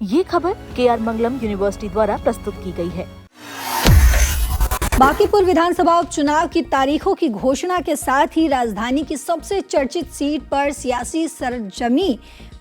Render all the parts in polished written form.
ये खबर KR मंगलम university द्वारा प्रस्तुत की गई है। बांकीपुर विधानसभा उपचुनाव की तारीखों की घोषणा के साथ ही राजधानी की सबसे चर्चित सीट पर सियासी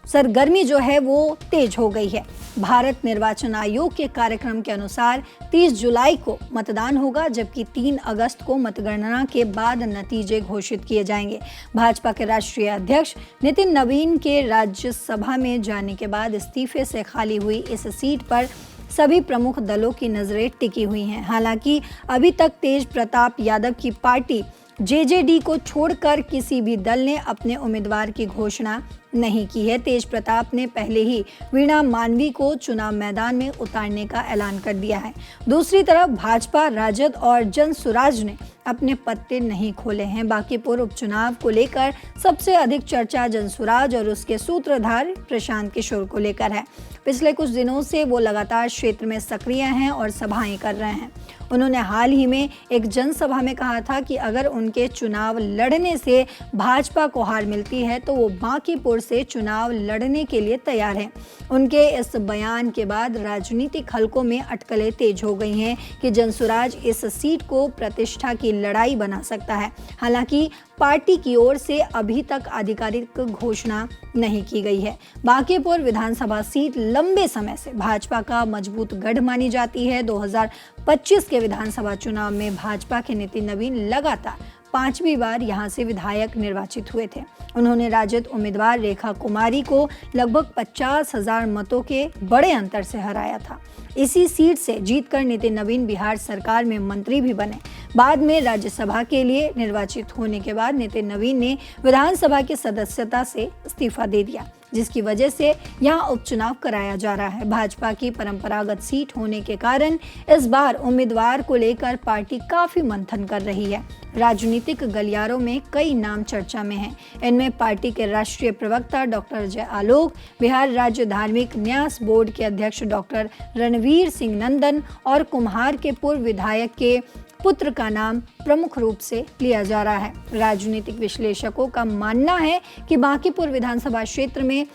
सरगर्मी जो है वो तेज हो गई है। भारत निर्वाचन आयोग के कार्यक्रम के अनुसार 30 जुलाई को मतदान होगा, जबकि 3 अगस्त को मतगणना के बाद नतीजे घोषित किए जाएंगे। भाजपा के राष्ट्रीय अध्यक्ष नितिन नवीन के राज्यसभा में जाने के बाद इस्तीफे से खाली हुई इस सीट पर सभी प्रमुख दलों की नजरें टिकी हुई हैं। हालांकि अभी तक तेज प्रताप यादव की पार्टी जेजेडी को छोड़कर किसी भी दल ने अपने उम्मीदवार की घोषणा नहीं की है। तेज प्रताप ने पहले ही वीणा मानवी को चुनाव मैदान में उतारने का ऐलान कर दिया है। दूसरी तरफ भाजपा, राजद और जनसुराज ने अपने पत्ते नहीं खोले हैं। बांकीपुर उपचुनाव को लेकर सबसे अधिक चर्चा जनसुराज और उसके सूत्रधार प्रशांत किशोर को लेकर है। पिछले कुछ दिनों से वो लगातार क्षेत्र में सक्रिय हैं और सभाएं कर रहे हैं। उन्होंने हाल ही में एक जनसभा में कहा था कि अगर उनके चुनाव लड़ने से भाजपा को हार मिलती है तो वो बांकीपुर से चुनाव लड़ने के लिए तैयार हैं। उनके इस बयान के बाद राजनीतिक हलकों में अटकलें तेज हो गई हैं कि जनसुराज इस सीट को प्रतिष्ठा की लड़ाई बना सकता है। हालांकि पार्टी की ओर से अभी तक आधिकारिक घोषणा नहीं की गई है। बांकीपुर विधानसभा सीट लंबे समय से भाजपा का मजबूत गढ़ मानी जाती है। 2025 के विधानसभा चुनाव में भाजपा के नितिन नवीन लगातार 5वीं बार यहां से विधायक निर्वाचित हुए थे। उन्होंने राजद उम्मीदवार रेखा कुमारी को लगभग 50,000 मतों के बड़े अंतर से हराया था। इसी सीट से जीतकर नितिन नवीन बिहार सरकार में मंत्री भी बने। बाद में राज्यसभा के लिए निर्वाचित होने के बाद नितिन नवीन ने विधानसभा की सदस्यता से इस्तीफा दे दिया, जिसकी वजह से यहाँ उपचुनाव कराया जा रहा है। भाजपा की परंपरागत सीट होने के कारण इस बार उम्मीदवार को लेकर पार्टी काफी मंथन कर रही है। राजनीतिक गलियारों में कई नाम चर्चा में हैं। इनमें पार्टी के राष्ट्रीय प्रवक्ता डॉक्टर जय आलोक, बिहार राज्य धार्मिक न्यास बोर्ड के अध्यक्ष डॉक्टर रणवीर सिंह नंदन और कुम्हार के पूर्व विधायक के पुत्र का नाम प्रमुख रूप से लिया जा रहा है। राजनीतिक विश्लेषकों का मानना है कि बांकीपुर विधानसभा क्षेत्र में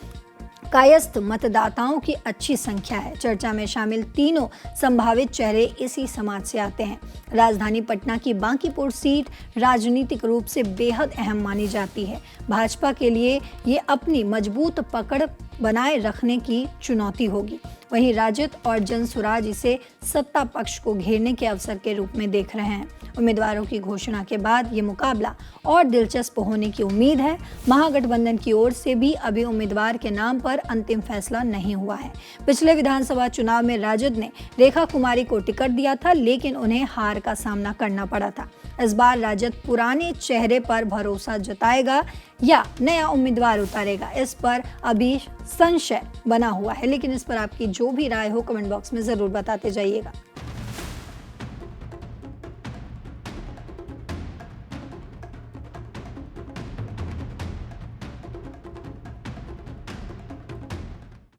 कायस्थ मतदाताओं की अच्छी संख्या है। चर्चा में शामिल तीनों संभावित चेहरे इसी समाज से आते हैं। राजधानी पटना की बांकीपुर सीट राजनीतिक रूप से बेहद अहम मानी जाती है। भाजपा के लिए ये अपनी मजबूत पकड़ बनाए रखने की चुनौती होगी। वहीं राजद और जनसुराज इसे सत्ता पक्ष को घेरने के अवसर के रूप में देख रहे हैं। उम्मीदवारों की घोषणा के बाद ये मुकाबला और दिलचस्प होने की उम्मीद है। महागठबंधन की ओर से भी अभी उम्मीदवार के नाम पर अंतिम फैसला नहीं हुआ है। पिछले विधानसभा चुनाव में राजद ने रेखा कुमारी को टिकट दिया था, लेकिन उन्हें हार का सामना करना पड़ा था। इस बार राजद पुराने चेहरे पर भरोसा जताएगा या नया उम्मीदवार उतारेगा, इस पर अभी संशय बना हुआ है। लेकिन इस पर आपकी जो भी राय हो कमेंट बॉक्स में जरूर बताते जाइएगा।